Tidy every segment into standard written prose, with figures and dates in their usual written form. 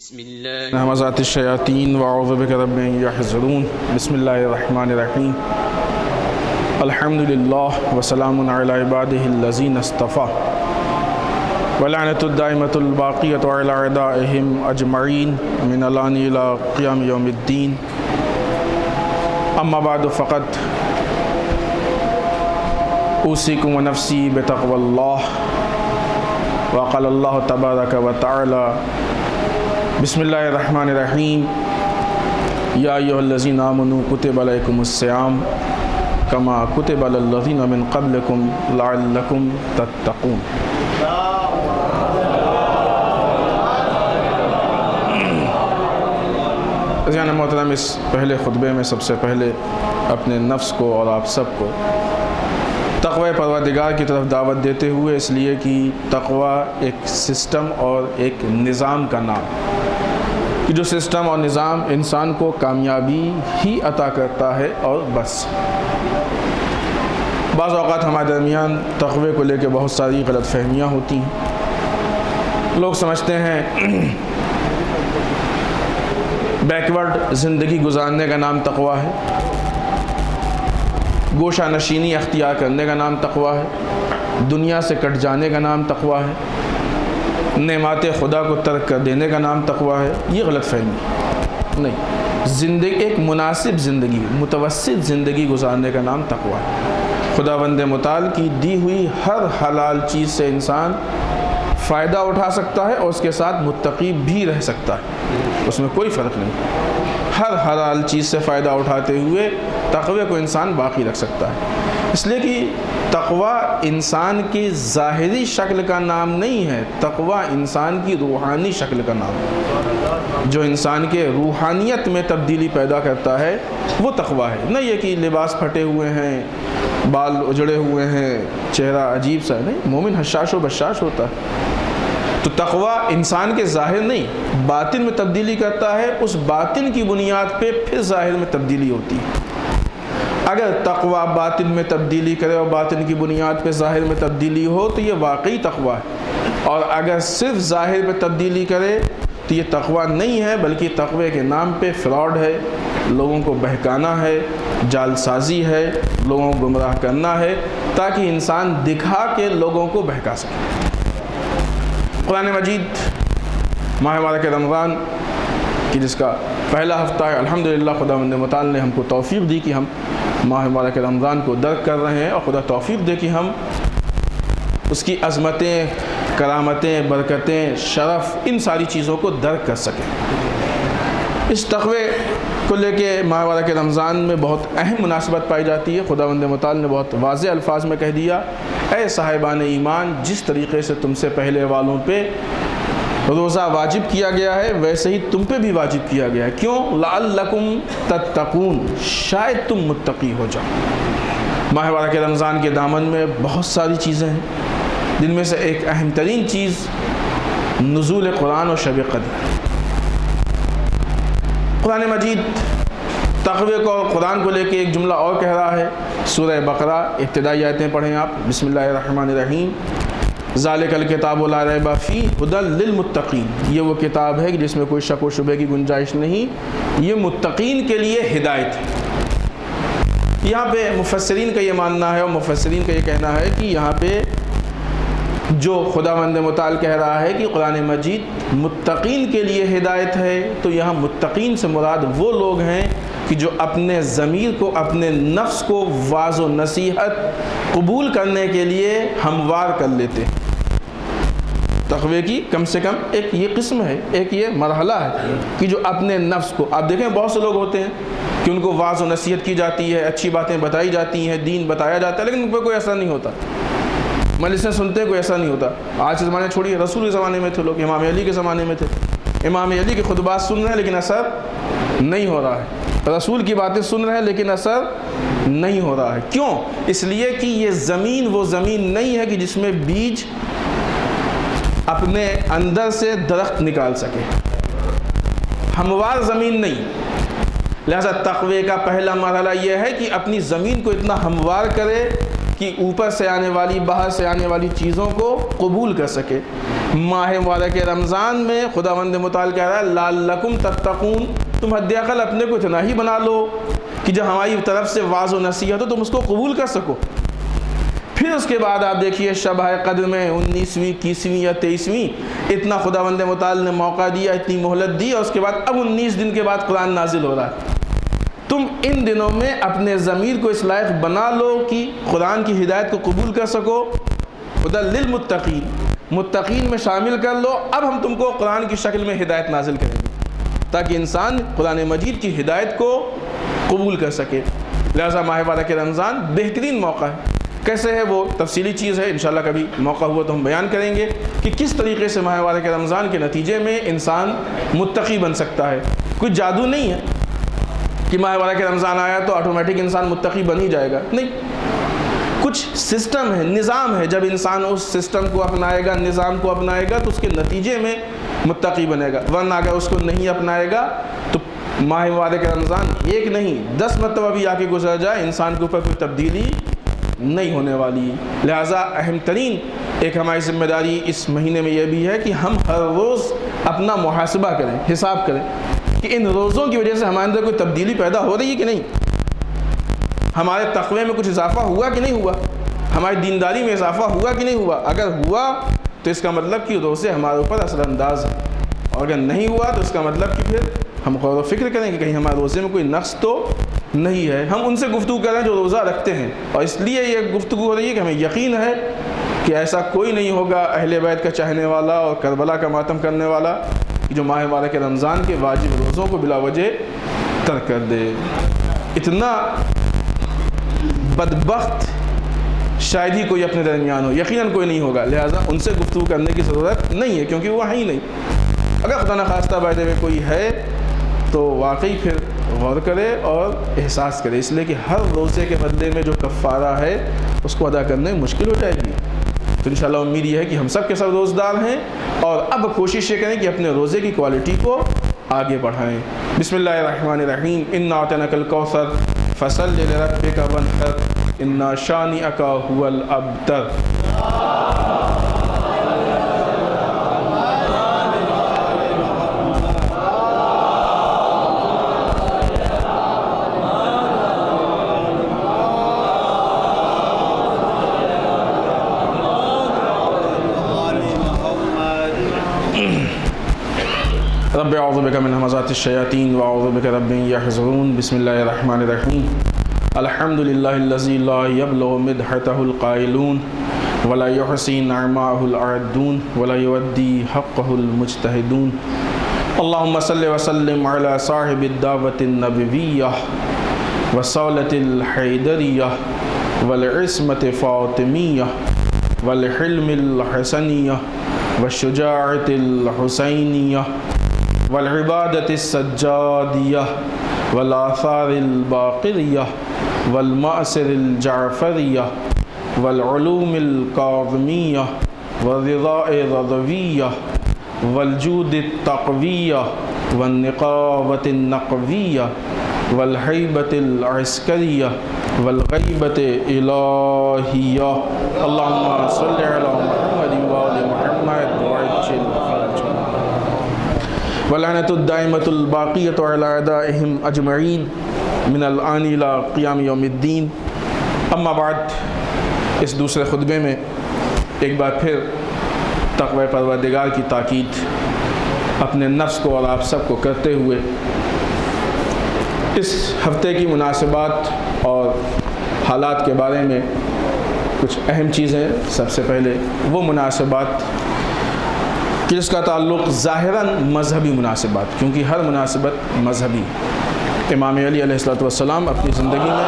بسم اللہ همزات الشیاطین واعوذ بک رب ان یحضرون بسم اللہ الرحمن الرحیم الحمدللہ وسلام علی عبادہ الذین اصطفیٰ ولعنۃ الدائمۃ الباقیۃ علی اعدائہم اجمعین من الان الی قیام یوم الدین اما بعد فقط اوصیکم ونفسی بتقوی اللہ وقال اللہ تبارک و تعالی بسم اللہ الرحمن الرحیم یا ایھا الذین آمنوا کتب علیکم الصیام کما کتب علی الذین من قبلکم لعلکم تتقون۔ عزیزان محترم، اس پہلے خطبے میں سب سے پہلے اپنے نفس کو اور آپ سب کو تقوی پروردگار کی طرف دعوت دیتے ہوئے، اس لیے کہ تقوی ایک سسٹم اور ایک نظام کا نام کہ جو سسٹم اور نظام انسان کو کامیابی ہی عطا کرتا ہے اور بس۔ بعض اوقات ہمارے درمیان تقوی کو لے کے بہت ساری غلط فہمیاں ہوتی ہیں۔ لوگ سمجھتے ہیں بیکورڈ زندگی گزارنے کا نام تقوی ہے، گوشہ نشینی اختیار کرنے کا نام تقوی ہے، دنیا سے کٹ جانے کا نام تقوی ہے، نعمات خدا کو ترک کر دینے کا نام تقوی ہے۔ یہ غلط فہمی نہیں، زندگی ایک مناسب زندگی، متوسط زندگی گزارنے کا نام تقوی ہے۔ خداوند متعال کی دی ہوئی ہر حلال چیز سے انسان فائدہ اٹھا سکتا ہے اور اس کے ساتھ متقی بھی رہ سکتا ہے، اس میں کوئی فرق نہیں۔ ہر حلال چیز سے فائدہ اٹھاتے ہوئے تقوی کو انسان باقی رکھ سکتا ہے، اس لیے کہ تقوی انسان کی ظاہری شکل کا نام نہیں ہے، تقوی انسان کی روحانی شکل کا نام ہے۔ جو انسان کے روحانیت میں تبدیلی پیدا کرتا ہے وہ تقوی ہے، نہ یہ کہ لباس پھٹے ہوئے ہیں، بال اجڑے ہوئے ہیں، چہرہ عجیب سا ہے۔ نہیں، مومن حشاش و بشاش ہوتا ہے۔ تو تقوی انسان کے ظاہر نہیں، باطن میں تبدیلی کرتا ہے، اس باطن کی بنیاد پہ پھر ظاہر میں تبدیلی ہوتی ہے۔ اگر تقوی باطن میں تبدیلی کرے اور باطن کی بنیاد پہ ظاہر میں تبدیلی ہو تو یہ واقعی تقوی ہے، اور اگر صرف ظاہر پہ تبدیلی کرے تو یہ تقوی نہیں ہے، بلکہ تقوی کے نام پہ فراڈ ہے، لوگوں کو بہکانا ہے، جال سازی ہے، لوگوں کو گمراہ کرنا ہے تاکہ انسان دکھا کے لوگوں کو بہکا سکے۔ قرآن مجید ماہ مبارک رمضان کی جس کا پہلا ہفتہ ہے، الحمدللہ خداوند متعال نے ہم کو توفیق دی کہ ہم ماہ مبارک رمضان کو درک کر رہے ہیں، اور خدا توفیق دے کہ ہم اس کی عظمتیں، کرامتیں، برکتیں، شرف، ان ساری چیزوں کو درک کر سکیں۔ اس تقوی کو لے کے ماہ مبارک رمضان میں بہت اہم مناسبت پائی جاتی ہے۔ خداوند متعال نے بہت واضح الفاظ میں کہہ دیا، اے صاحبان ایمان، جس طریقے سے تم سے پہلے والوں پہ روزہ واجب کیا گیا ہے ویسے ہی تم پہ بھی واجب کیا گیا ہے۔ کیوں؟ لعلکم تتقون، شاید تم متقی ہو جاؤ۔ ماہ مبارک رمضان کے دامن میں بہت ساری چیزیں ہیں، جن میں سے ایک اہم ترین چیز نزول قرآن اور شب قدر۔ قرآن مجید تقوی کو اور قرآن کو لے کے ایک جملہ اور کہہ رہا ہے۔ سورہ بقرہ ابتدائی آیتیں پڑھیں آپ، بسم اللہ الرحمن الرحیم، ذالک الکتاب لا ریب فیہ ھدی للمتقین، یہ وہ کتاب ہے جس میں کوئی شک و شبہ کی گنجائش نہیں، یہ متقین کے لیے ہدایت ہے۔ یہاں پہ مفسرین کا یہ ماننا ہے اور مفسرین کا یہ کہنا ہے کہ یہاں پہ جو خداوند متعال کہہ رہا ہے کہ قرآن مجید متقین کے لیے ہدایت ہے، تو یہاں متقین سے مراد وہ لوگ ہیں کہ جو اپنے ضمیر کو، اپنے نفس کو واعظ و نصیحت قبول کرنے کے لیے ہموار کر لیتے ہیں۔ تقوی کی کم سے کم ایک یہ قسم ہے، ایک یہ مرحلہ ہے کہ جو اپنے نفس کو، آپ دیکھیں بہت سے لوگ ہوتے ہیں کہ ان کو واعظ و نصیحت کی جاتی ہے، اچھی باتیں بتائی جاتی ہیں، دین بتایا جاتا ہے، لیکن ان پہ کوئی اثر نہیں ہوتا، مجلسیں سنتے ہیں، کوئی ایسا نہیں ہوتا۔ آج کے زمانے چھوڑیے، رسول کے زمانے میں تھے لوگ، امام علی کے زمانے میں تھے، امام علی کے خطبات سن رہے ہیں لیکن اثر نہیں ہو رہا ہے، رسول کی باتیں سن رہے ہیں لیکن اثر نہیں ہو رہا ہے۔ کیوں؟ اس لیے کہ یہ زمین وہ زمین نہیں ہے کہ جس میں بیج اپنے اندر سے درخت نکال سکے، ہموار زمین نہیں۔ لہذا تقوی کا پہلا مرحلہ یہ ہے کہ اپنی زمین کو اتنا ہموار کرے کہ اوپر سے آنے والی باہر سے آنے والی چیزوں کو قبول کر سکے۔ ماہ مبارک رمضان میں خداوند متعال کہہ رہا ہے لعلکم تتقون، تم حد اقل اپنے کو اتنا ہی بنا لو کہ جو ہماری طرف سے واعظ و نصیحت ہو تم اس کو قبول کر سکو۔ پھر اس کے بعد آپ دیکھیے شب قدر میں 19ویں 21ویں یا 23ویں اتنا خداوند متعال نے موقع دیا، اتنی مہلت دی، اور اس کے بعد اب 19 دن کے بعد قرآن نازل ہو رہا ہے۔ تم ان دنوں میں اپنے ضمیر کو اس لائق بنا لو کہ قرآن کی ہدایت کو قبول کر سکو۔ ہدی للمتقین، متقین میں شامل کر لو۔ اب ہم تم کو قرآن کی شکل میں ہدایت نازل کریں گے تاکہ انسان قرآن مجید کی ہدایت کو قبول کر سکے۔ لہٰذا ماہ مبارک رمضان بہترین موقع ہے۔ کیسے ہے وہ تفصیلی چیز ہے، انشاءاللہ کبھی موقع ہوا تو ہم بیان کریں گے کہ کس طریقے سے ماہ مبارک رمضان کے نتیجے میں انسان متقی بن سکتا ہے۔ کوئی جادو نہیں ہے کہ ماہ مبارک رمضان آیا تو آٹومیٹک انسان متقی بن ہی جائے گا، نہیں، کچھ سسٹم ہے، نظام ہے۔ جب انسان اس سسٹم کو اپنائے گا، نظام کو اپنائے گا تو اس کے نتیجے میں متقی بنے گا، ورنہ اگر اس کو نہیں اپنائے گا تو ماہ مبارک رمضان ایک نہیں 10 مرتبہ بھی آ کے گزر جائے انسان کے اوپر کوئی تبدیلی نہیں ہونے والی۔ لہٰذا اہم ترین ایک ہماری ذمہ داری اس مہینے میں یہ بھی ہے کہ ہم ہر روز اپنا محاسبہ کریں، حساب کریں کہ ان روزوں کی وجہ سے ہمارے اندر کوئی تبدیلی پیدا ہو رہی ہے کہ نہیں، ہمارے تقوی میں کچھ اضافہ ہوا کہ نہیں ہوا، ہماری دینداری میں اضافہ ہوا کہ نہیں ہوا۔ اگر ہوا تو اس کا مطلب کہ روزے ہمارے اوپر اثر انداز ہیں، اور اگر نہیں ہوا تو اس کا مطلب کہ پھر ہم غور و فکر کریں کہ کہیں ہمارے روزے میں کوئی نقص تو نہیں ہے۔ ہم ان سے گفتگو کریں جو روزہ رکھتے ہیں، اور اس لیے یہ گفتگو ہو رہی ہے کہ ہمیں یقین ہے کہ ایسا کوئی نہیں ہوگا اہل بیت کا چاہنے والا اور کربلا کا ماتم کرنے والا جو ماہ مبارک رمضان کے واجب روزوں کو بلا وجہ ترک کر دے۔ اتنا بدبخت شاید ہی کوئی اپنے درمیان ہو، یقیناً کوئی نہیں ہوگا، لہٰذا ان سے گفتگو کرنے کی ضرورت نہیں ہے کیونکہ وہ ہے ہی نہیں۔ اگر خدا نخواستہ بائدے میں کوئی ہے تو واقعی پھر غور کرے اور احساس کرے، اس لیے کہ ہر روزے کے بدلے میں جو کفارہ ہے اس کو ادا کرنے میں مشکل ہو جائے گی۔ تو انشاءاللہ امید یہ ہے کہ ہم سب کے سب روزدار ہیں، اور اب کوشش یہ کریں کہ اپنے روزے کی کوالٹی کو آگے بڑھائیں۔ بسم اللہ الرحمن الرحیم، انا اعطیناک الکوثر فصل لربک وانحر ان شانئک هو الابتر۔ رب اعوذ بک من همزات الشیاطین واعوذ بک رب ان یحضرون۔ بسم اللہ الرحمن الرحیم، الحمد للہ الذی لا یبلغ مدحته القائلون ولا یحصی نعماءه العادون ولا یودی حقه المجتہدون۔ اللہم صل وسلم علی صاحب الدعوة النبویہ وصولة الحیدریہ والعصمة فاطمیہ والحلم الحسنیہ والشجاعة الحسینیہ والعبادة السجادية والآثار الباقرية والمأسر الجعفرية والعلوم الكاظمية والرضاء الرضوية والجود التقوية والنقاوة النقوية والهيبة العسكرية والغيبة الإلهية۔ اللهم صل على محمد وآل محمد وعجل فرجهم ولعنة الدائمة الباقية على أعدائهم أجمعين من الآن إلى قيام يوم الدين۔ اما بعد، اس دوسرے خطبے میں ایک بار پھر تقوی پروردگار کی تاکید اپنے نفس کو اور آپ سب کو کرتے ہوئے اس ہفتے کی مناسبات اور حالات کے بارے میں کچھ اہم چیزیں۔ سب سے پہلے وہ مناسبات کہ جس کا تعلق ظاہراً مذہبی مناسبات، کیونکہ ہر مناسبت مذہبی۔ امام علی علیہ السلام اپنی زندگی میں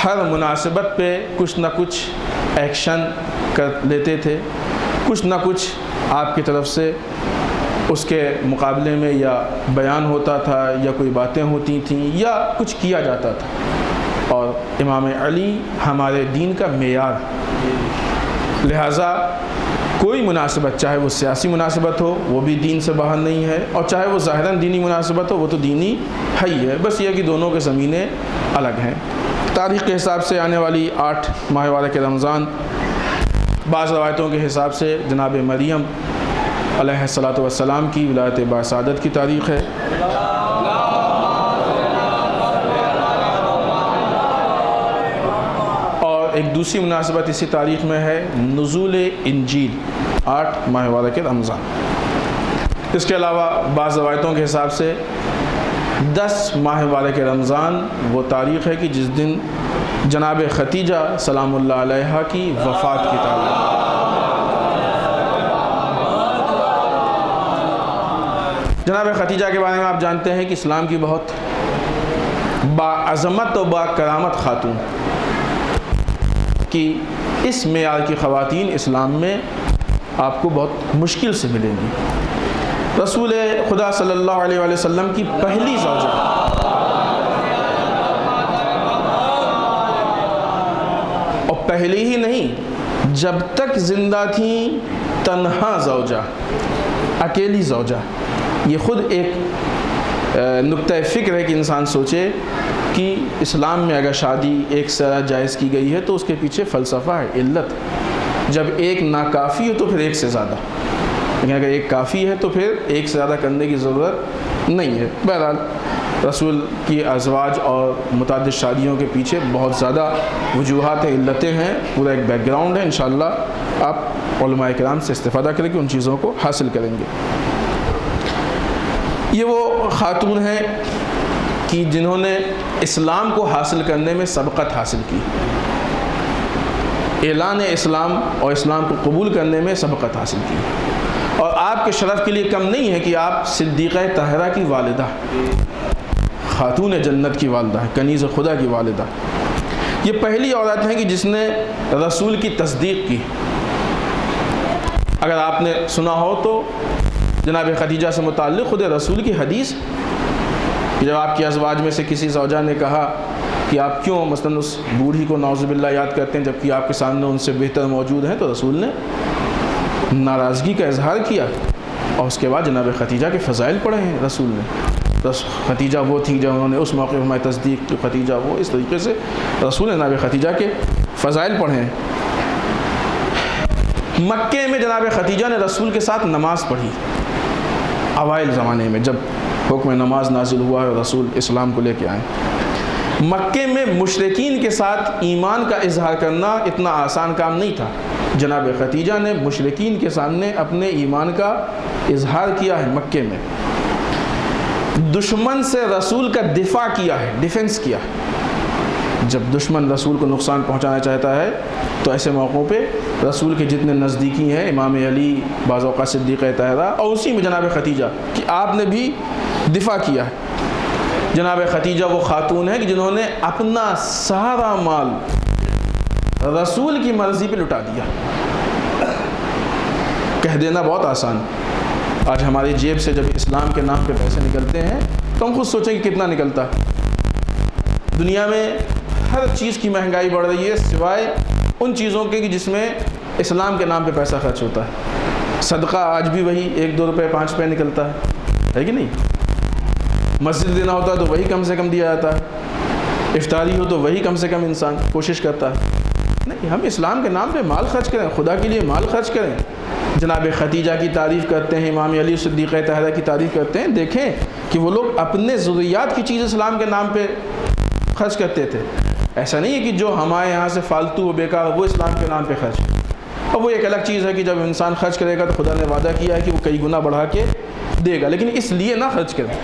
ہر مناسبت پہ کچھ نہ کچھ ایکشن کر لیتے تھے، کچھ نہ کچھ آپ کی طرف سے اس کے مقابلے میں یا بیان ہوتا تھا یا کوئی باتیں ہوتی تھیں یا کچھ کیا جاتا تھا، اور امام علی ہمارے دین کا معیار۔ لہٰذا کوئی مناسبت، چاہے وہ سیاسی مناسبت ہو وہ بھی دین سے باہر نہیں ہے، اور چاہے وہ ظاہراً دینی مناسبت ہو وہ تو دینی ہے ہی ہے، بس یہ کہ دونوں کے زمینیں الگ ہیں۔ تاریخ کے حساب سے آنے والی 8 ماہ مبارک رمضان، بعض روایتوں کے حساب سے جناب مریم علیہ السلام کی ولادت باسعادت کی تاریخ ہے۔ اور ایک دوسری مناسبت اسی تاریخ میں ہے نزول انجیل، 8 ماہ مبارک رمضان۔ اس کے علاوہ بعض روایتوں کے حساب سے 10 ماہ مبارک رمضان وہ تاریخ ہے کہ جس دن جناب ختیجہ سلام اللہ علیہا کی وفات کی تاریخ۔ جناب ختیجہ کے بارے میں آپ جانتے ہیں کہ اسلام کی بہت باعظمت و با کرامت خاتون کہ اس معیار کی خواتین اسلام میں آپ کو بہت مشکل سے ملیں گی۔ رسول خدا صلی اللہ علیہ وآلہ وسلم کی پہلی زوجہ، اور پہلی ہی نہیں، جب تک زندہ تھیں تنہا زوجہ، اکیلی زوجہ۔ یہ خود ایک نقطہ فکر ہے کہ انسان سوچے کہ اسلام میں اگر شادی ایک سے زیادہ جائز کی گئی ہے تو اس کے پیچھے فلسفہ ہے، علت۔ جب ایک ناکافی ہو تو پھر ایک سے زیادہ، لیکن اگر ایک کافی ہے تو پھر ایک سے زیادہ کرنے کی ضرورت نہیں ہے۔ بہرحال رسول کی ازواج اور متعدد شادیوں کے پیچھے بہت زیادہ وجوہات ہیں، علتیں ہیں، پورا ایک بیک گراؤنڈ ہے۔ انشاءاللہ آپ علماء کرام سے استفادہ کریں کہ ان چیزوں کو حاصل کریں گے۔ یہ وہ خاتون ہیں کہ جنہوں نے اسلام کو حاصل کرنے میں سبقت حاصل کی، اعلان اسلام اور اسلام کو قبول کرنے میں سبقت حاصل کی، اور آپ کے شرف کے لیے کم نہیں ہے کہ آپ صدیقہ طاہرہ کی والدہ، خاتون جنت کی والدہ، کنیز خدا کی والدہ۔ یہ پہلی عورت ہیں کہ جس نے رسول کی تصدیق کی۔ اگر آپ نے سنا ہو تو جناب خدیجہ سے متعلق خود رسول کی حدیث، جب آپ کی ازواج میں سے کسی زوجہ نے کہا کہ آپ کیوں مثلاً اس بوڑھی کو نعوذ باللہ یاد کرتے ہیں جبکہ آپ کے سامنے ان سے بہتر موجود ہیں، تو رسول نے ناراضگی کا اظہار کیا، اور اس کے بعد جناب ختیجہ کے فضائل پڑھے ہیں رسول نے۔ ختیجہ وہ تھی جب انہوں نے اس موقع پر ہماری تصدیق کی، ختیجہ وہ، اس طریقے سے رسول نے جناب ختیجہ کے فضائل پڑھے ہیں۔ مکے میں جناب ختیجہ نے رسول کے ساتھ نماز پڑھی، اوائل زمانے میں جب حکم نماز نازل ہوا ہے، رسول اسلام کو لے کے آئے۔ مکے میں مشرکین کے ساتھ ایمان کا اظہار کرنا اتنا آسان کام نہیں تھا۔ جناب ختیجہ نے مشرکین کے سامنے اپنے ایمان کا اظہار کیا ہے، مکے میں دشمن سے رسول کا دفاع کیا ہے، ڈیفنس کیا ہے۔ جب دشمن رسول کو نقصان پہنچانا چاہتا ہے تو ایسے موقعوں پہ رسول کے جتنے نزدیکی ہیں، امام علی، بعض اوقات صدیقہ طاہرہ، اور اسی میں جناب ختیجہ، کہ آپ نے بھی دفاع کیا ہے۔ جناب ختیجہ وہ خاتون ہیں کہ جنہوں نے اپنا سارا مال رسول کی مرضی پہ لٹا دیا۔ کہہ دینا بہت آسان، آج ہماری جیب سے جب اسلام کے نام پہ پیسے نکلتے ہیں تو ہم خود سوچیں کہ کتنا نکلتا ہے۔ دنیا میں ہر چیز کی مہنگائی بڑھ رہی ہے سوائے ان چیزوں کے کہ جس میں اسلام کے نام پہ پیسہ خرچ ہوتا ہے۔ صدقہ آج بھی وہی 1-2 روپے 5 روپے نکلتا ہے کہ نہیں؟ مسجد دینا ہوتا ہے تو وہی کم سے کم دیا جاتا ہے، افطاری ہو تو وہی کم سے کم انسان کوشش کرتا ہے۔ نہیں، ہم اسلام کے نام پہ مال خرچ کریں، خدا کے لیے مال خرچ کریں۔ جناب ختیجہ کی تعریف کرتے ہیں، امام علی صدیقہ طاہرہ کی تعریف کرتے ہیں، دیکھیں کہ وہ لوگ اپنے ضروریات کی چیز اسلام کے نام پہ خرچ کرتے تھے۔ ایسا نہیں ہے کہ جو ہمارے یہاں سے فالتو و بیکار وہ اسلام کے نام پہ خرچ۔ اور وہ ایک الگ چیز ہے کہ جب انسان خرچ کرے گا تو خدا نے وعدہ کیا ہے کہ وہ کئی گنا بڑھا کے دے گا، لیکن اس لیے نہ خرچ کریں،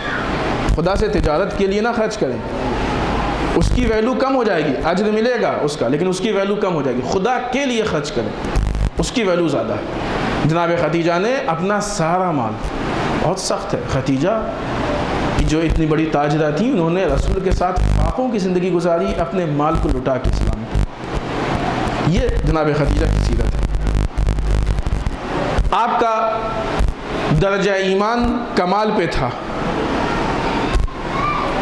خدا سے تجارت کے لیے نہ خرچ کریں، اس کی ویلیو کم ہو جائے گی، اجر ملے گا اس کا لیکن اس کی ویلیو کم ہو جائے گی۔ خدا کے لیے خرچ کریں، اس کی ویلیو زیادہ ہے۔ جناب ختیجہ نے اپنا سارا مال، بہت سخت ہے، ختیجہ جو اتنی بڑی تاجرہ تھی، انہوں نے رسول کے ساتھ فاقوں کی زندگی گزاری، اپنے مال کو لٹا کے اسلام کو۔ یہ جناب ختیجہ کی سیرت ہے۔ آپ کا درجہ ایمان کمال پہ تھا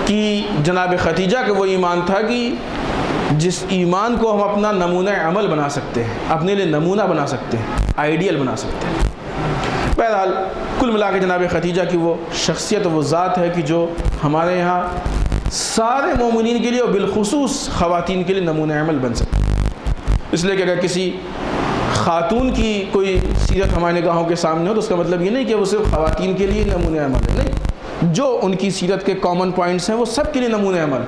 کہ جناب ختیجہ کا وہ ایمان تھا کہ جس ایمان کو ہم اپنا نمونہ عمل بنا سکتے ہیں، اپنے لیے نمونہ بنا سکتے ہیں، آئیڈیل بنا سکتے ہیں۔ بہرحال کل ملا کے جناب خدیجہ کی وہ شخصیت، وہ ذات ہے کہ جو ہمارے یہاں سارے مومنین کے لیے اور بالخصوص خواتین کے لیے نمونہ عمل بن سکتے ہیں۔ اس لیے کہ اگر کسی خاتون کی کوئی سیرت ہمارے نگاہوں کے سامنے ہو تو اس کا مطلب یہ نہیں کہ وہ صرف خواتین کے لیے نمونہ عمل ہے، نہیں، جو ان کی سیرت کے کامن پوائنٹس ہیں وہ سب کے لیے نمونہ عمل،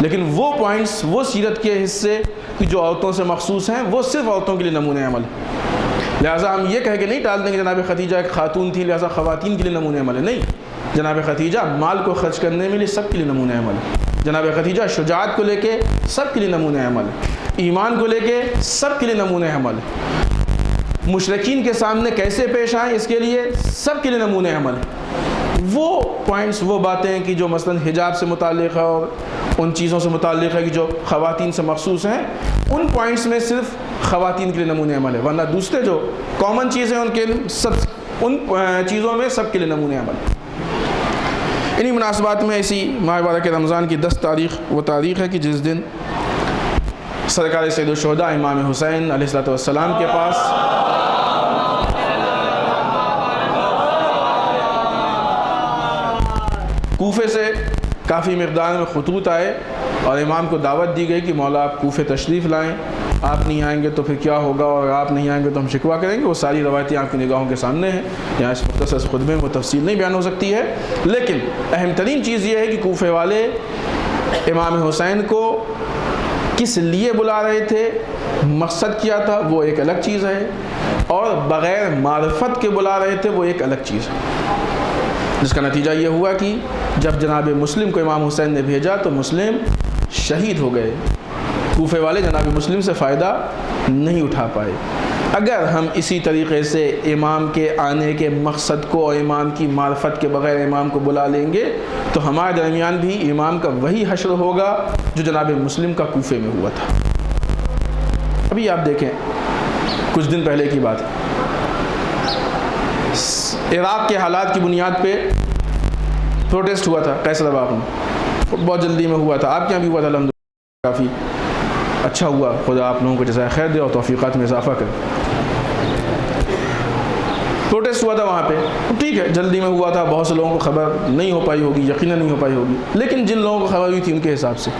لیکن وہ پوائنٹس، وہ سیرت کے حصے کہ جو عورتوں سے مخصوص ہیں وہ صرف عورتوں کے لیے نمونہ عمل ہے۔ لہٰذا ہم یہ کہہ کے نہیں ٹال دیں کہ جناب خدیجہ ایک خاتون تھی لہٰذا خواتین کے لیے نمونہ عمل ہے، نہیں، جناب خدیجہ مال کو خرچ کرنے میں لیے سب کے لیے نمونہ عمل ہے، جناب خدیجہ شجاعت کو لے کے سب کے لیے نمونہ عمل ہے، ایمان کو لے کے سب کے لیے نمونہ عمل ہے، مشرکین کے سامنے کیسے پیش آئیں اس کے لیے سب کے لیے نمونہ عمل ہے۔ وہ پوائنٹس، وہ باتیں کہ جو مثلا حجاب سے متعلق ہے اور ان چیزوں سے متعلق ہے کہ جو خواتین سے مخصوص ہیں، ان پوائنٹس میں صرف خواتین کے لیے نمونہ عمل ہے، ورنہ دوسرے جو کامن چیزیں ان کے سب، ان چیزوں میں سب کے لیے نمونہ عمل ہے۔ انہی مناسبات میں اسی ماہ مبارک رمضان کی 10 تاریخ وہ تاریخ ہے کہ جس دن سرکار سید الشہداء امام حسین علیہ السلام کے پاس کوفے سے کافی مقدار میں خطوط آئے اور امام کو دعوت دی گئی کہ مولا آپ کوفے تشریف لائیں، آپ نہیں آئیں گے تو پھر کیا ہوگا، اور آپ نہیں آئیں گے تو ہم شکوہ کریں گے۔ وہ ساری روایتیں آپ کی نگاہوں کے سامنے ہیں، یہاں اس مختصر خطبے میں وہ تفصیل نہیں بیان ہو سکتی ہے، لیکن اہم ترین چیز یہ ہے کہ کوفے والے امام حسین کو کس لیے بلا رہے تھے، مقصد کیا تھا، وہ ایک الگ چیز ہے، اور بغیر معرفت کے بلا رہے تھے وہ ایک الگ چیز ہے، جس کا نتیجہ یہ ہوا کہ جب جناب مسلم کو امام حسین نے بھیجا تو مسلم شہید ہو گئے، کوفے والے جناب مسلم سے فائدہ نہیں اٹھا پائے۔ اگر ہم اسی طریقے سے امام کے آنے کے مقصد کو اور امام کی معرفت کے بغیر امام کو بلا لیں گے تو ہمارے درمیان بھی امام کا وہی حشر ہوگا جو جناب مسلم کا کوفے میں ہوا تھا۔ ابھی آپ دیکھیں، کچھ دن پہلے کی بات ہے، عراق کے حالات کی بنیاد پہ پروٹیسٹ ہوا تھا قیصر باغ میں، بہت جلدی میں ہوا تھا، آپ کے یہاں بھی ہوا تھا، الحمدللہ کافی اچھا ہوا، خدا آپ لوگوں کو جزائے خیر دے اور توفیقات میں اضافہ کرے۔ پروٹیسٹ ہوا تھا وہاں پہ، ٹھیک ہے، جلدی میں ہوا تھا، بہت سے لوگوں کو خبر نہیں ہو پائی ہوگی، یقیناً نہیں ہو پائی ہوگی، لیکن جن لوگوں کو خبر ہوئی تھی ان کے حساب سے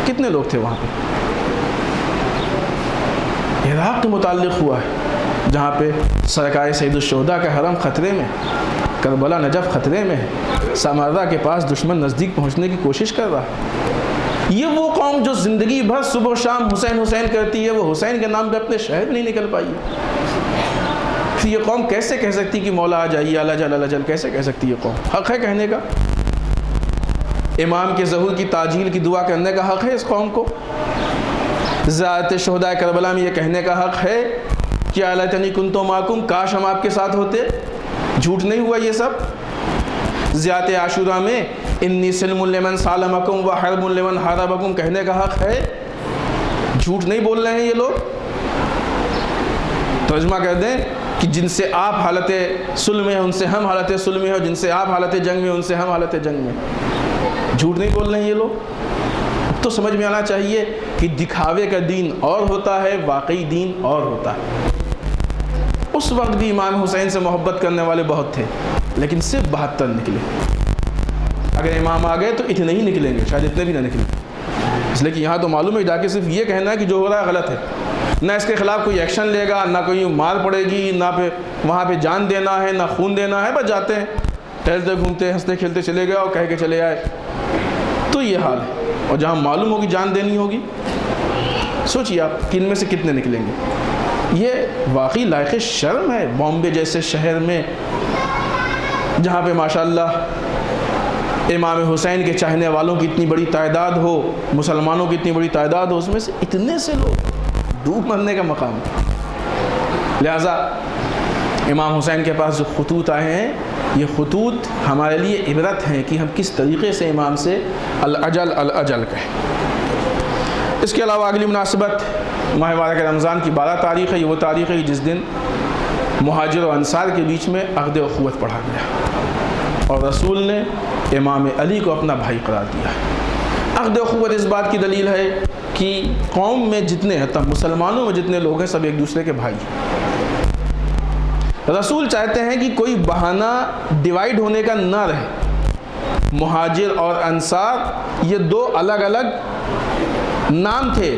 کتنے لوگ تھے وہاں پہ؟ عراق کے متعلق ہوا ہے جہاں پہ سرکار سید الشہداء کا حرم خطرے میں، کربلا نجف خطرے میں ہے، سامرہ کے پاس دشمن نزدیک پہنچنے کی کوشش کر رہا ہے۔ یہ وہ قوم جو زندگی بھر صبح و شام حسین حسین کرتی ہے، وہ حسین کے نام پہ اپنے شہر نہیں نکل پائی ہے، پھر یہ قوم کیسے کہہ سکتی کہ مولا آ جائیے، اللہ جل اللہ جل، کیسے کہہ سکتی یہ قوم؟ حق ہے کہنے کا، امام کے ظہور کی تعجیل کی دعا کرنے کا حق ہے اس قوم کو، زیارت شہداء کربلا میں یہ کہنے کا حق ہے کہ یا لیتنی کنت معکم، کاش ہم آپ کے ساتھ ہوتے۔ جھوٹ نہیں ہوا یہ سب؟ زیارت عاشورہ میں انی سلم لمن سالمکم و حرب لمن حاربکم کہنے کا حق ہے، جھوٹ نہیں بول رہے ہیں یہ لوگ؟ ترجمہ کر دیں کہ جن سے آپ حالت صلح میں ہیں ان سے ہم حالت صلح میں ہیں، اور جن سے آپ حالت جنگ میں ہیں ان سے ہم حالت جنگ میں ہیں۔ جھوٹ نہیں بول رہے ہیں یہ لوگ؟ اب تو سمجھ میں آنا چاہیے کہ دکھاوے کا دین اور ہوتا ہے، واقعی دین اور ہوتا ہے۔ اس وقت بھی امام حسین سے محبت کرنے والے بہت تھے، لیکن صرف 72 نکلے۔ اگر امام آ گئے تو اتنے ہی نکلیں گے، شاید اتنے بھی نہ نکلیں، اس لیے کہ یہاں تو معلوم ہے جا کے صرف یہ کہنا ہے کہ جو ہو رہا ہے غلط ہے، نہ اس کے خلاف کوئی ایکشن لے گا، نہ کوئی مار پڑے گی، نہ پہ وہاں پہ جان دینا ہے، نہ خون دینا ہے، بس جاتے ہیں، ٹہلتے گھومتے ہنستے کھیلتے چلے گئے اور کہہ کے چلے آئے۔ تو یہ حال ہے، اور جہاں معلوم ہوگی جان دینی ہوگی، سوچیے آپ کہ ان میں سے کتنے نکلیں گے۔ یہ واقعی لائق شرم ہے بامبے جیسے شہر میں، جہاں پہ ماشاءاللہ امام حسین کے چاہنے والوں کی اتنی بڑی تعداد ہو، مسلمانوں کی اتنی بڑی تعداد ہو، اس میں سے اتنے سے لوگ، ڈوب مرنے کا مقام۔ لہٰذا امام حسین کے پاس جو خطوط آئے ہیں، یہ خطوط ہمارے لیے عبرت ہیں کہ ہم کس طریقے سے امام سے الاجل الاجل کہیں۔ اس کے علاوہ اگلی مناسبت ماہ مبارک رمضان کی 12 تاریخ ہے، یہ وہ تاریخ ہے جس دن مہاجر و انصار کے بیچ میں عقد اخوت پڑھا گیا اور رسول نے امام علی کو اپنا بھائی قرار دیا۔ عقد اخوت اس بات کی دلیل ہے کہ قوم میں جتنے ہیں، تب مسلمانوں میں جتنے لوگ ہیں، سب ایک دوسرے کے بھائی ہیں۔ رسول چاہتے ہیں کہ کوئی بہانہ ڈیوائیڈ ہونے کا نہ رہے۔ مہاجر اور انصار یہ دو الگ الگ نام تھے،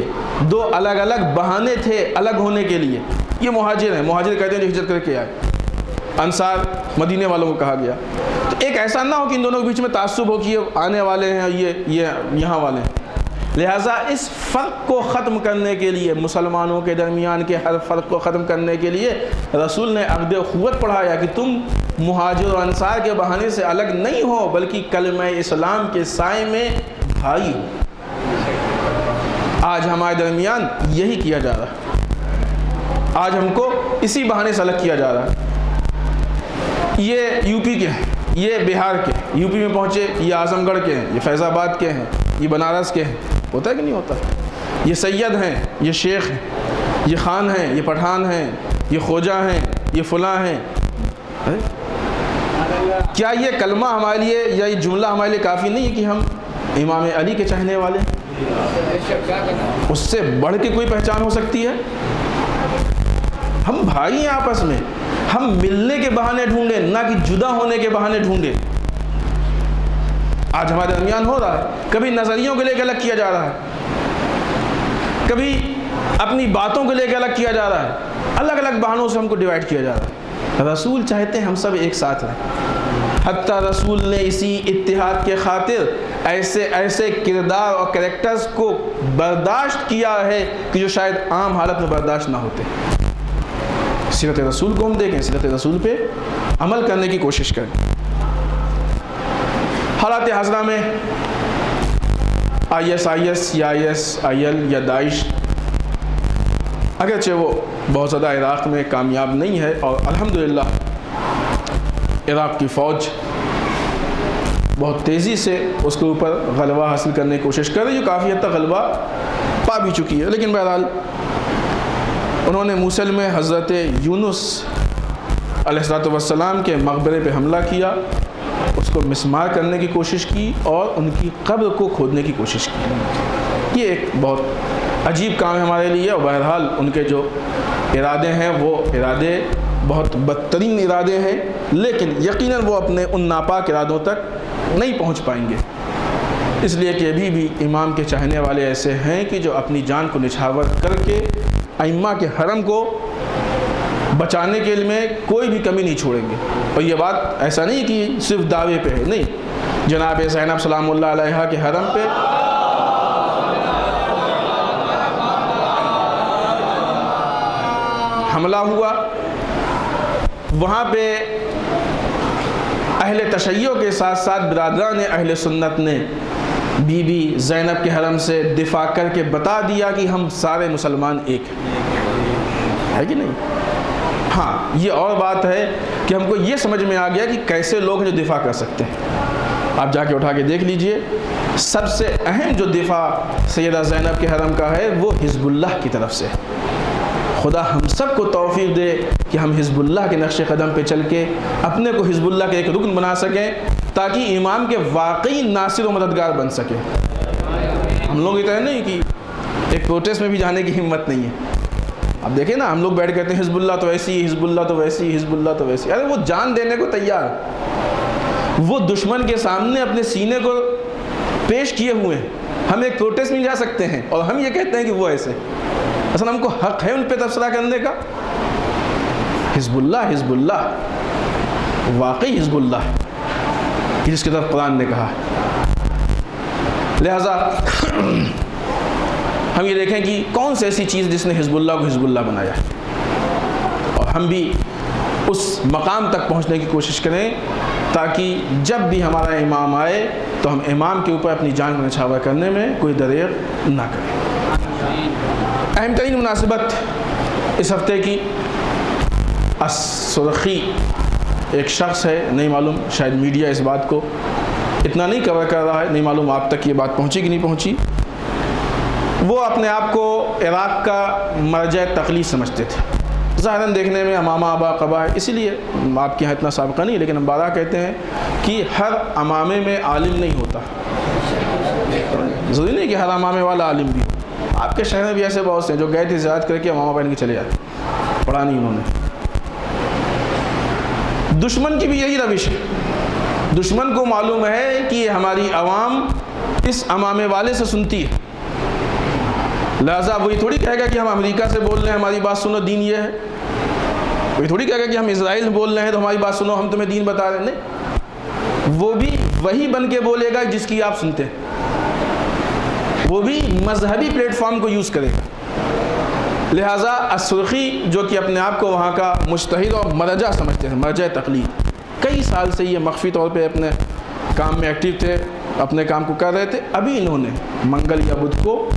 دو الگ الگ بہانے تھے الگ ہونے کے لیے۔ یہ مہاجر ہیں، مہاجر کہتے ہیں جو ہجرت کر کے آئے، انصار مدینے والوں کو کہا گیا۔ تو ایک ایسا نہ ہو کہ ان دونوں کے بیچ میں تعصب ہو کہ یہ آنے والے ہیں اور یہ یہاں والے ہیں۔ لہٰذا اس فرق کو ختم کرنے کے لیے، مسلمانوں کے درمیان کے ہر فرق کو ختم کرنے کے لیے رسول نے عقد اخوت پڑھایا کہ تم مہاجر و انصار کے بہانے سے الگ نہیں ہو، بلکہ کلمہ اسلام کے سائے میں بھائی ہو۔ آج ہمارے درمیان یہی کیا جا رہا ہے، آج ہم کو اسی بہانے سے الگ کیا جا رہا ہے۔ یہ یو پی کے ہیں، یہ بہار کے، یو پی میں پہنچے، یہ اعظم گڑھ کے ہیں، یہ فیض آباد کے ہیں، یہ بنارس کے ہیں۔ ہوتا ہے کہ نہیں ہوتا؟ یہ سید ہیں، یہ شیخ ہیں، یہ خان ہیں، یہ پٹھان ہیں، یہ خوجہ ہیں، یہ فلاں ہیں۔ کیا یہ کلمہ ہمارے لیے یا یہ جملہ ہمارے لیے کافی نہیں ہے کہ ہم امام علی کے چاہنے والے ہیں؟ اس سے بڑھ کے کوئی پہچان ہو سکتی ہے؟ ہم بھائی ہیں آپس میں، ہم ملنے کے بہانے ڈھونڈیں نہ کہ جدا ہونے کے بہانے ڈھونڈیں۔ آج ہمارے درمیان ہو رہا ہے، کبھی نظریوں کو لے کے الگ کیا جا رہا ہے، کبھی اپنی باتوں کو لے کے الگ کیا جا رہا ہے، الگ الگ بہانوں سے ہم کو ڈیوائیڈ کیا جا رہا ہے۔ رسول چاہتے ہیں ہم سب ایک ساتھ رہیں۔ حتیٰ رسول نے اسی اتحاد کے خاطر ایسے کردار اور کریکٹرز کو برداشت کیا ہے کہ جو شاید عام حالت میں برداشت نہ ہوتے۔ سیرت رسول کو ہم دیکھیں، سیرت رسول پہ عمل کرنے کی کوشش کریں۔ حالات حاضرہ میں IS یا ISIL یا داعش اگرچہ وہ بہت زیادہ عراق میں کامیاب نہیں ہے، اور الحمدللہ عراق کی فوج بہت تیزی سے اس کے اوپر غلبہ حاصل کرنے کی کوشش کر رہی ہے، جو کافی حد تک غلبہ پا بھی چکی ہے۔ لیکن بہرحال انہوں نے موصل میں حضرت یونس علیہ السلام کے مقبرے پہ حملہ کیا، اس کو مسمار کرنے کی کوشش کی اور ان کی قبر کو کھودنے کی کوشش کی۔ یہ ایک بہت عجیب کام ہے ہمارے لیے، اور بہرحال ان کے جو ارادے ہیں وہ ارادے بہت بدترین ارادے ہیں، لیکن یقیناً وہ اپنے ان ناپاک ارادوں تک نہیں پہنچ پائیں گے، اس لیے کہ ابھی بھی امام کے چاہنے والے ایسے ہیں کہ جو اپنی جان کو نچھاور کر کے ائمہ کے حرم کو بچانے کے لیے کوئی بھی کمی نہیں چھوڑیں گے۔ اور یہ بات ایسا نہیں کہ صرف دعوے پہ ہے، نہیں، جناب زینب سلام اللہ علیہا کے حرم پہ حملہ ہوا، وہاں پہ اہل تشیع کے ساتھ ساتھ برادران اہل سنت نے بی بی زینب کے حرم سے دفاع کر کے بتا دیا کہ ہم سارے مسلمان ایک ہیں، ہے کہ نہیں؟ ہاں، یہ اور بات ہے کہ ہم کو یہ سمجھ میں آ گیا کہ کیسے لوگ ہیں جو دفاع کر سکتے ہیں۔ آپ جا کے اٹھا کے دیکھ لیجئے، سب سے اہم جو دفاع سیدہ زینب کے حرم کا ہے وہ حزب اللہ کی طرف سے۔ خدا ہم سب کو توفیق دے کہ ہم حزب اللہ کے نقش قدم پہ چل کے اپنے کو حزب اللہ کے ایک رکن بنا سکیں، تاکہ امام کے واقعی ناصر و مددگار بن سکے۔ ہم لوگ یہ کہیں نہیں کہ ایک پروٹیسٹ میں بھی جانے کی ہمت نہیں ہے۔ اب دیکھیں نا، ہم لوگ بیٹھ کہتے ہیں حزب اللہ تو ایسی، حزب اللہ تو ویسی، حزب اللہ تو ویسی۔ ارے وہ جان دینے کو تیار، وہ دشمن کے سامنے اپنے سینے کو پیش کیے ہوئے ہیں۔ ہم ایک پروٹیسٹ میں جا سکتے ہیں اور ہم یہ کہتے ہیں کہ وہ ایسے، اصلا ہم کو حق ہے ان پہ تبصرہ کرنے کا۔ حزب اللہ، حزب اللہ واقعی حزب اللہ ہے جس کی طرف قرآن نے کہا ہے۔ لہذا ہم یہ دیکھیں کہ کون سی ایسی چیز جس نے حزب اللہ کو حزب اللہ بنایا ہے، اور ہم بھی اس مقام تک پہنچنے کی کوشش کریں تاکہ جب بھی ہمارا امام آئے تو ہم امام کے اوپر اپنی جان کو نچھاور کرنے میں کوئی دریغ نہ کریں۔ اہم ترین مناسبت اس ہفتے کی السرخی ایک شخص ہے، نہیں معلوم شاید میڈیا اس بات کو اتنا نہیں کور کر رہا ہے، نہیں معلوم آپ تک یہ بات پہنچی کہ نہیں پہنچی۔ وہ اپنے آپ کو عراق کا مرجع تقلید سمجھتے تھے، ظاہراً دیکھنے میں امامہ آبا قبا ہے، اسی لیے آپ کے یہاں اتنا سابقہ نہیں، لیکن ہم بارہ کہتے ہیں کہ ہر امامے میں عالم نہیں ہوتا، ضروری نہیں کہ ہر امامے والا عالم بھی ہو۔ آپ کے شہر میں بھی ایسے بہت سے ہیں جو گئے تھے زیارت کر کے امامہ پہن کے چلے آتے, پڑھا نہیں انہوں نے. دشمن کی بھی یہی روش ہے. دشمن کو معلوم ہے کہ ہماری عوام اس امامے والے سے سنتی ہے, لہٰذا وہی تھوڑی کہے گا کہ ہم امریکہ سے بول رہے ہیں ہماری بات سنو دین یہ ہے. وہی تھوڑی کہے گا کہ ہم اسرائیل بول رہے ہیں تو ہماری بات سنو ہم تمہیں دین بتا رہے ہیں. نہیں, وہ بھی وہی بن کے بولے گا جس کی آپ سنتے ہیں. وہ بھی مذہبی پلیٹ فارم کو یوز کرے گا. لہٰذا السرخی جو کہ اپنے آپ کو وہاں کا مجتہد اور مرجع سمجھتے ہیں, مرجع تقلید, کئی سال سے یہ مخفی طور پہ اپنے کام میں ایکٹیو تھے, اپنے کام کو کر رہے تھے. ابھی انہوں نے منگل یا بدھ کو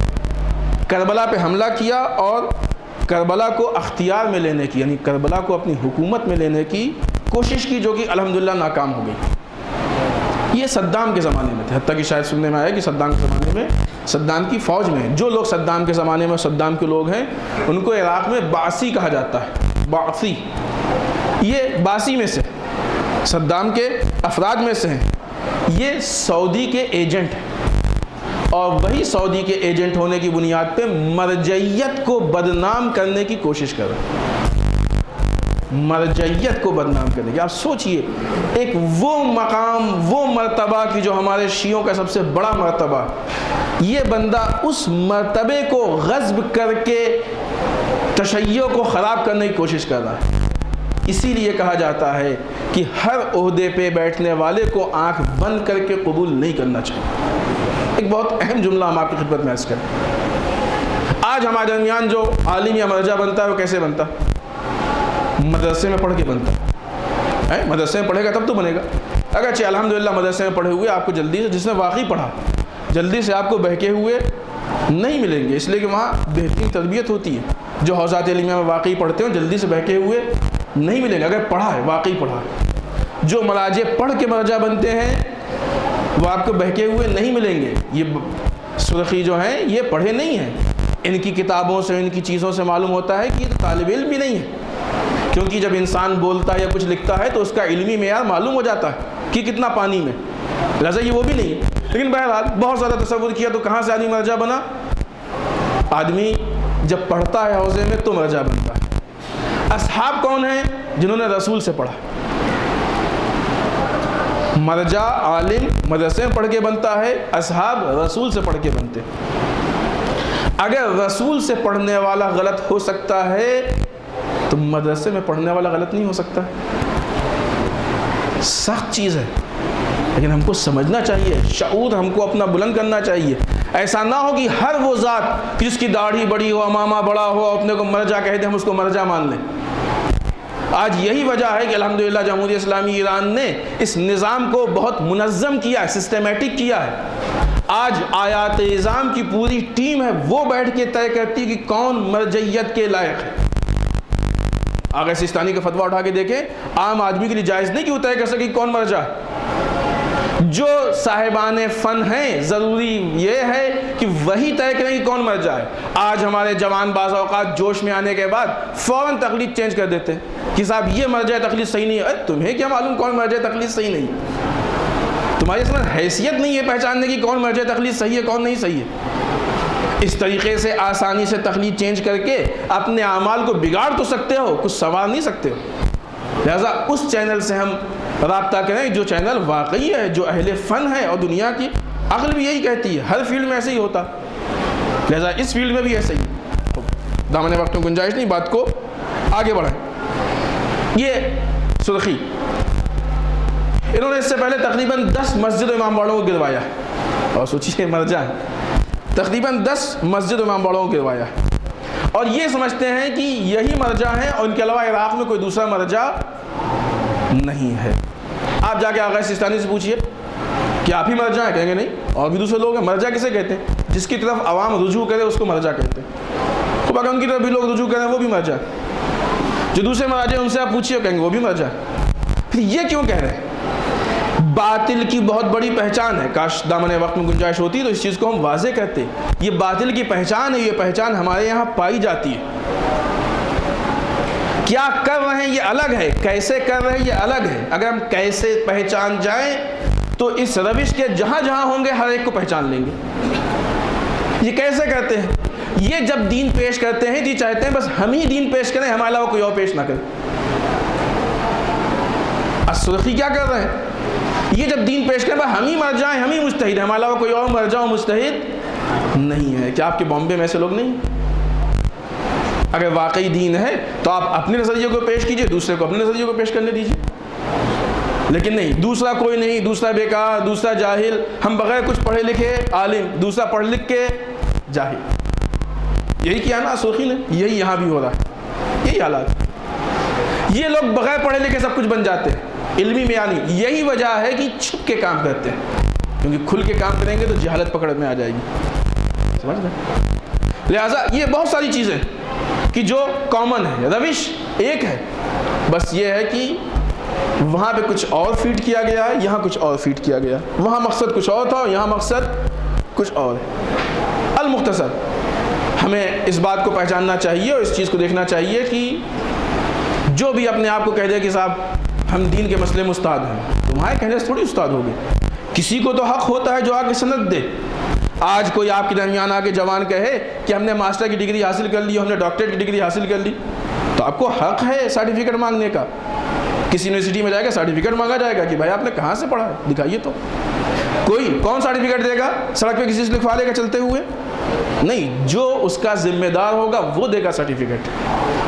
کربلا پہ حملہ کیا اور کربلا کو اختیار میں لینے کی, یعنی کربلا کو اپنی حکومت میں لینے کی کوشش کی, جو کہ الحمدللہ ناکام ہو گئی. یہ صدام کے زمانے میں تھے, حتیٰ کہ شاید سننے میں آیا کہ صدام کے زمانے میں صدام کی فوج میں جو لوگ صدام کے زمانے میں صدام کے لوگ ہیں ان کو عراق میں باسی کہا جاتا ہے. باسی, یہ باسی میں سے صدام کے افراد میں سے ہیں. یہ سعودی کے ایجنٹ ہیں اور وہی سعودی کے ایجنٹ ہونے کی بنیاد پہ مرجعیت کو بدنام کرنے کی کوشش کر رہے ہیں. مرجعیت کو بدنام کرنے کی. آپ سوچئے, ایک وہ مقام, وہ مرتبہ کی جو ہمارے شیعوں کا سب سے بڑا مرتبہ, یہ بندہ اس مرتبے کو غصب کر کے تشیع کو خراب کرنے کی کوشش کر رہا ہے. اسی لیے کہا جاتا ہے کہ ہر عہدے پہ بیٹھنے والے کو آنکھ بند کر کے قبول نہیں کرنا چاہیے. ایک بہت اہم جملہ ہم آپ کی خدمت میں عرض کریں. آج ہمارے درمیان جو عالم یا مرجع بنتا ہے وہ کیسے بنتا ہے؟ مدرسے میں پڑھ کے بنتا ہے. مدرسے میں پڑھے گا تب تو بنے گا. اگرچہ الحمدللہ مدرسے میں پڑھے ہوئے آپ کو جلدی سے, جس نے واقعی پڑھا, جلدی سے آپ کو بہکے ہوئے نہیں ملیں گے, اس لیے کہ وہاں بہترین تربیت ہوتی ہے. جو حوزات علمیہ میں واقعی پڑھتے ہیں جلدی سے بہکے ہوئے نہیں ملیں گے اگر پڑھا ہے, واقعی پڑھا ہے. جو مراجع پڑھ کے مرجع بنتے ہیں وہ آپ کو بہکے ہوئے نہیں ملیں گے. یہ سرخی جو ہیں یہ پڑھے نہیں ہیں, ان کی کتابوں سے, ان کی چیزوں سے معلوم ہوتا ہے کہ یہ طالب علم بھی نہیں ہے, کیونکہ جب انسان بولتا ہے یا کچھ لکھتا ہے تو اس کا علمی معیار معلوم ہو جاتا ہے کہ کتنا پانی میں. لہٰذا یہ وہ بھی نہیں ہے. لیکن بہرحال بہت زیادہ تصور کیا تو کہاں سے آدمی مرجع بنا؟ آدمی جب پڑھتا ہے حوزے میں تو مرجع بنتا ہے. اصحاب کون ہیں؟ جنہوں نے رسول سے پڑھا. مرجع عالم مدرسے میں پڑھ کے بنتا ہے, اصحاب رسول سے پڑھ کے بنتے. اگر رسول سے پڑھنے والا غلط ہو سکتا ہے تو مدرسے میں پڑھنے والا غلط نہیں ہو سکتا. سخت چیز ہے لیکن ہم کو سمجھنا چاہیے, شعور ہم کو اپنا بلند کرنا چاہیے. ایسا نہ ہو کہ ہر وہ ذات جس کی داڑھی بڑی ہو, امامہ بڑا ہو, اپنے کو مرجع کہہ دیں, ہم اس کو مرجع مان لیں. آج یہی وجہ ہے کہ الحمدللہ جمہوریہ اسلامی ایران نے اس نظام کو بہت منظم کیا ہے, سسٹمیٹک کیا ہے. آج آیات نظام کی پوری ٹیم ہے, وہ بیٹھ کے طے کرتی ہے کہ کون مرجعیت کے لائق ہے. آغا سیستانی کا فتویٰ اٹھا کے دیکھیں, عام آدمی کے لیے جائز نہیں کہ وہ طے کر سکے کون مرجع ہے. جو صاحبان فن ہیں ضروری یہ ہے کہ وہی طے کریں کہ کون مرجع ہے. آج ہمارے جوان بعض اوقات جوش میں آنے کے بعد فوراً تقلید چینج کر دیتے ہیں کہ صاحب یہ مرجع تقلید صحیح نہیں ہے. تمہیں کیا معلوم کون مرجع تقلید صحیح نہیں ہے؟ تمہاری اس میں حیثیت نہیں ہے پہچاننے کی کون مرجع تقلید صحیح ہے کون نہیں صحیح ہے. اس طریقے سے آسانی سے تقلید چینج کر کے اپنے اعمال کو بگاڑ تو سکتے ہو, کچھ سنوار نہیں سکتے ہو. لہٰذا اس چینل سے ہم رابطہ کریں جو چینل واقعی ہے, جو اہل فن ہے, اور دنیا کی عقل بھی یہی کہتی ہے, ہر فیلڈ میں ایسے ہی ہوتا. لہٰذا اس فیلڈ میں بھی ایسے ہی. دامن وقت میں گنجائش نہیں, بات کو آگے بڑھائیں. یہ سرخی انہوں نے اس سے پہلے تقریباً 10 مسجد امام باڑوں کو گروایا, اور سوچیے مرجع تقریباً 10 مسجد امام باڑوں کو گروایا, اور یہ سمجھتے ہیں کہ یہی مرجع ہیں اور ان کے علاوہ عراق میں کوئی دوسرا مرجع نہیں ہے. آپ جا کے آغا سیستانی سے پوچھئے کہ آپ ہی مرجع ہیں, کہیں گے نہیں, اور بھی دوسرے لوگ ہیں. مرجع کسے کہتے ہیں؟ جس کی طرف عوام رجوع کرے اس کو مرجع کہتے ہیں. تو اگر ان کی طرف بھی لوگ رجوع کریں وہ بھی مرجع ہے. جو دوسرے مراجع ان سے آپ پوچھئے کہیں گے وہ بھی مرجع ہے. پھر یہ کیوں کہہ رہے ہیں؟ باطل کی بہت بڑی پہچان ہے. کاش دامن وقت میں گنجائش ہوتی تو اس چیز کو ہم واضح کرتے. یہ باطل کی پہچان ہے, یہ پہچان ہمارے یہاں پائی جاتی ہے. کیا کر رہے ہیں یہ الگ ہے, کیسے کر رہے ہیں یہ الگ ہے. اگر ہم کیسے پہچان جائیں تو اس روش کے جہاں جہاں ہوں گے ہر ایک کو پہچان لیں گے. یہ کیسے کرتے ہیں؟ یہ جب دین پیش کرتے ہیں جی چاہتے ہیں بس ہم ہی دین پیش کریں, ہمارے علاوہ کوئی اور پیش نہ کرے. السلخی کیا کر رہے ہیں؟ یہ جب دین پیش کریں بس ہم ہی مر جائیں, ہم ہی مجتہد ہیں, ہمارے علاوہ کوئی اور مر جاؤ مجتہد نہیں ہے. کیا آپ کے بامبے میں ایسے لوگ نہیں؟ اگر واقعی دین ہے تو آپ اپنے نظریے کو پیش کیجئے, دوسرے کو اپنے نظریے کو پیش کرنے دیجئے. لیکن نہیں, دوسرا کوئی نہیں, دوسرا بیکار, دوسرا جاہل, ہم بغیر کچھ پڑھے لکھے عالم, دوسرا پڑھ لکھ کے جاہل. یہی کیا نا سرخی نے, یہی یہاں بھی ہو رہا ہے, یہی حالات. یہ لوگ بغیر پڑھے لکھے سب کچھ بن جاتے ہیں, علمی میں یعنی یہی وجہ ہے کہ چھپ کے کام کرتے ہیں, کیونکہ کھل کے کام کریں گے تو جہالت پکڑ میں آ جائے گی. سمجھ گئے؟ لہٰذا یہ بہت ساری چیزیں کہ جو کامن ہے, روش ایک ہے, بس یہ ہے کہ وہاں پہ کچھ اور فیڈ کیا گیا ہے, یہاں کچھ اور فیڈ کیا گیا, وہاں مقصد کچھ اور تھا, یہاں مقصد کچھ اور ہے. المختصر ہمیں اس بات کو پہچاننا چاہیے اور اس چیز کو دیکھنا چاہیے کہ جو بھی اپنے آپ کو کہہ دے کہ صاحب ہم دین کے مسئلے میں استاد ہیں, تمہارے کہنے سے تھوڑی استاد ہوگے. کسی کو تو حق ہوتا ہے جو آ کے سند دے. آج کوئی آپ کے درمیان آ کے جوان کہے کہ ہم نے ماسٹر کی ڈگری حاصل کر لی, ہم نے ڈاکٹریٹ کی ڈگری حاصل کر لی, تو آپ کو حق ہے سرٹیفکیٹ مانگنے کا. کسی یونیورسٹی میں جائے گا سرٹیفکیٹ مانگا جائے گا کہ بھائی آپ نے کہاں سے پڑھا ہے, دکھائیے تو. کون سرٹیفکیٹ دے گا؟ سڑک پہ کسی سے لکھوا لے گا چلتے ہوئے؟ نہیں, جو اس کا ذمہ دار ہوگا وہ دے گا سرٹیفکیٹ.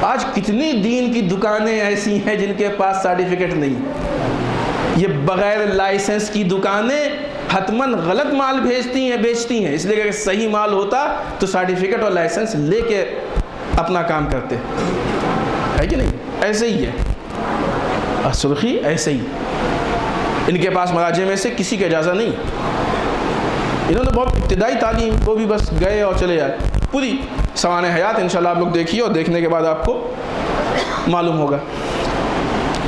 آج کتنی دین کی دکانیں ایسی ہیں جن کے پاس سرٹیفکیٹ نہیں. یہ بغیر لائسنس کی دکانیں حتماً غلط مال بیچتی ہیں, اس لیے کہ اگر صحیح مال ہوتا تو سرٹیفکیٹ اور لائسنس لے کے اپنا کام کرتے, ہے کہ نہیں؟ ایسے ہی ہے سرخی, ایسے ہی. ان کے پاس مراجع میں سے کسی کی اجازت نہیں. انہوں نے بہت ابتدائی تعلیم, وہ بھی بس گئے اور چلے جائے. پوری سوانح حیات انشاءاللہ آپ لوگ دیکھیے, اور دیکھنے کے بعد آپ کو معلوم ہوگا.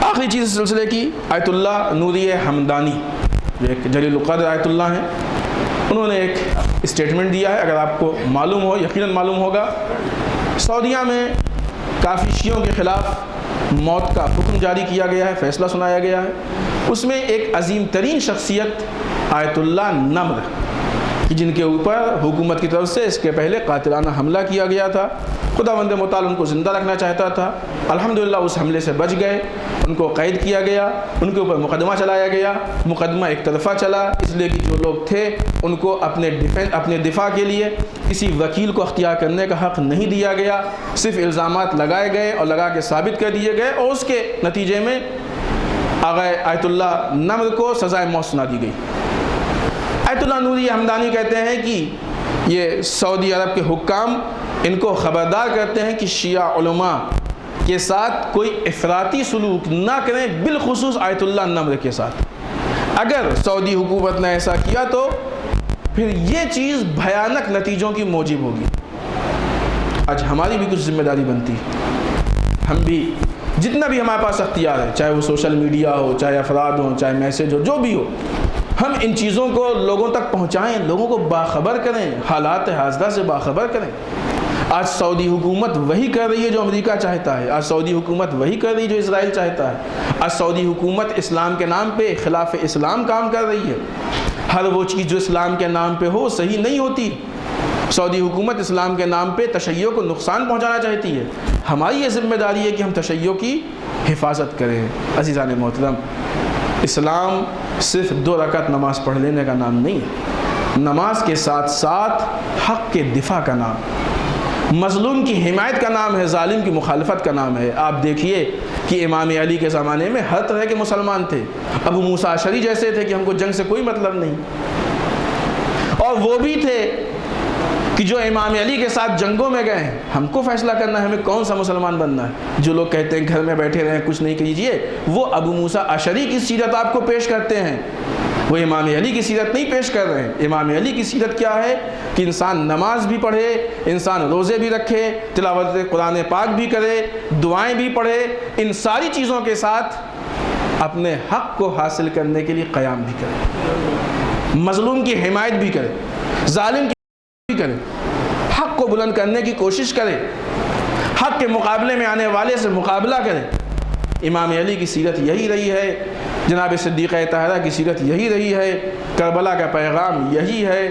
آخری چیز اس سلسلے کی, آیت اللہ نوری حمدانی جو ایک جلیل القدر آیت اللہ ہیں, انہوں نے ایک اسٹیٹمنٹ دیا ہے. اگر آپ کو معلوم ہو, یقیناً معلوم ہوگا, سعودیہ میں کافی شیعوں کے خلاف موت کا حکم جاری کیا گیا ہے, فیصلہ سنایا گیا ہے. اس میں ایک عظیم ترین شخصیت آیت اللہ نمر, کہ جن کے اوپر حکومت کی طرف سے اس کے پہلے قاتلانہ حملہ کیا گیا تھا. خداوند متعال ان کو زندہ رکھنا چاہتا تھا, الحمدللہ اس حملے سے بچ گئے. ان کو قید کیا گیا, ان کے اوپر مقدمہ چلایا گیا. مقدمہ ایک طرفہ چلا, اس لیے کہ جو لوگ تھے ان کو اپنے دفاع کے لیے کسی وکیل کو اختیار کرنے کا حق نہیں دیا گیا. صرف الزامات لگائے گئے اور لگا کے ثابت کر دیے گئے, اور اس کے نتیجے میں آغا آیت اللہ نمر کو سزائے موت سنا دی گئی. آیت اللہ نوری حمدانی کہتے ہیں کہ یہ سعودی عرب کے حکام ان کو خبردار کرتے ہیں کہ شیعہ علماء کے ساتھ کوئی افراطی سلوک نہ کریں, بالخصوص آیت اللہ نمر کے ساتھ. اگر سعودی حکومت نے ایسا کیا تو پھر یہ چیز بھیانک نتیجوں کی موجب ہوگی. آج ہماری بھی کچھ ذمہ داری بنتی ہے, ہم بھی جتنا بھی ہمارے پاس اختیار ہے, چاہے وہ سوشل میڈیا ہو, چاہے افراد ہوں, چاہے میسیج ہو, جو بھی ہو, ہم ان چیزوں کو لوگوں تک پہنچائیں, لوگوں کو باخبر کریں, حالات حاضرہ سے باخبر کریں. آج سعودی حکومت وہی کر رہی ہے جو امریکہ چاہتا ہے, آج سعودی حکومت وہی کر رہی ہے جو اسرائیل چاہتا ہے. آج سعودی حکومت اسلام کے نام پہ خلاف اسلام کام کر رہی ہے. ہر وہ چیز جو اسلام کے نام پہ ہو صحیح نہیں ہوتی. سعودی حکومت اسلام کے نام پہ تشیع کو نقصان پہنچانا چاہتی ہے. ہماری یہ ذمہ داری ہے کہ ہم تشیع کی حفاظت کریں. عزیزان محترم, اسلام صرف 2 رکعت نماز پڑھ لینے کا نام نہیں ہے, نماز کے ساتھ ساتھ حق کے دفاع کا نام, مظلوم کی حمایت کا نام ہے, ظالم کی مخالفت کا نام ہے. آپ دیکھیے کہ امام علی کے زمانے میں ہر طرح کے مسلمان تھے. ابو موسیٰ اشعری جیسے تھے کہ ہم کو جنگ سے کوئی مطلب نہیں, اور وہ بھی تھے کہ جو امام علی کے ساتھ جنگوں میں گئے ہیں. ہم کو فیصلہ کرنا ہے ہمیں کون سا مسلمان بننا ہے. جو لوگ کہتے ہیں گھر میں بیٹھے رہیں کچھ نہیں کیجئے, وہ ابو موسیٰ اشعری کی سیرت آپ کو پیش کرتے ہیں, وہ امام علی کی سیرت نہیں پیش کر رہے ہیں. امام علی کی سیرت کیا ہے کہ انسان نماز بھی پڑھے, انسان روزے بھی رکھے, تلاوت قرآن پاک بھی کرے, دعائیں بھی پڑھے, ان ساری چیزوں کے ساتھ اپنے حق کو حاصل کرنے کے لیے قیام بھی کرے, مظلوم کی حمایت بھی کرے, ظالم کی بھی کرے, حق کو بلند کرنے کی کوشش کرے, حق کے مقابلے میں آنے والے سے مقابلہ کرے. امام علی کی سیرت یہی رہی ہے جناب صدیقہ طاہرہ کی سیرت یہی رہی ہے، کربلا کا پیغام یہی ہے،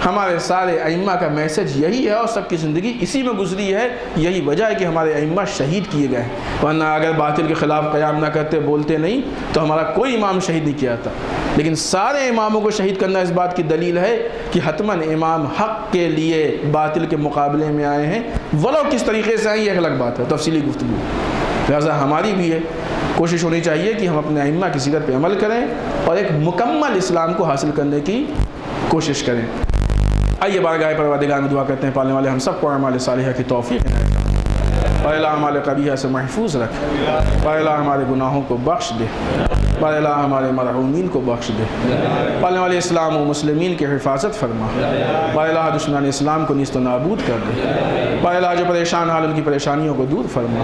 ہمارے سارے ائمہ کا میسج یہی ہے، اور سب کی زندگی اسی میں گزری ہے۔ یہی وجہ ہے کہ ہمارے ائمہ شہید کیے گئے، ورنہ اگر باطل کے خلاف قیام نہ کرتے، بولتے نہیں، تو ہمارا کوئی امام شہید نہیں کیا تھا۔ لیکن سارے اماموں کو شہید کرنا اس بات کی دلیل ہے کہ حتماً امام حق کے لیے باطل کے مقابلے میں آئے ہیں، ولو کس طریقے سے آئیں یہ الگ بات ہے، تفصیلی گفتگو۔ لہٰذا ہماری بھی ہے کوشش ہونی چاہیے کہ ہم اپنے ائمہ کی سیرت پہ عمل کریں اور ایک مکمل اسلام کو حاصل کرنے کی کوشش کریں۔ آئیے بارگاہ پروردگار میں دعا کرتے ہیں، پالنے والے ہم سب کو اعمال صالحہ کی توفیق عنایت فرما، اور الہ اعمال قبیحہ سے محفوظ رکھ، اور الہ ہمارے گناہوں کو بخش دے، اور الہ ہمارے مرحومین کو بخش دے، پالنے والے اسلام و مسلمین کی حفاظت فرما، اور الہ دشمنان اسلام کو نیست و نابود کر دے، اور الہ جو پریشان حال ان کی پریشانیوں کو دور فرما،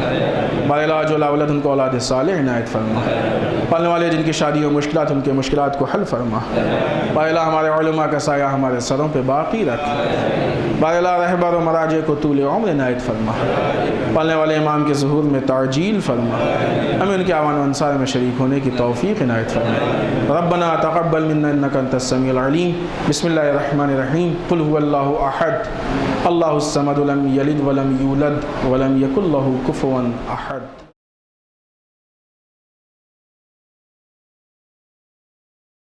اور الہ جو لا ولد ان کو اولاد صالح عنایت فرما، پالنے والے جن کی شادی و مشکلات ان کے مشکلات کو حل فرما، اور الہ ہمارے علماء کا سایہ ہمارے سروں پہ باقی رکھ، اور الہ رہبر و مراجع کو طول عمر عنایت فرما، پالنے والے امام کے ظہور میں تعجیل فرما، ہمیں ان کے اعوان و انصار میں شریک ہونے کی توفیق عنایت فرما۔ ربنا تقبل منا انك انت السميع العليم، بسم الله الرحمن الرحيم، قل هو الله احد الله الصمد لم يلد ولم يولد ولم يكن له كفوا احد۔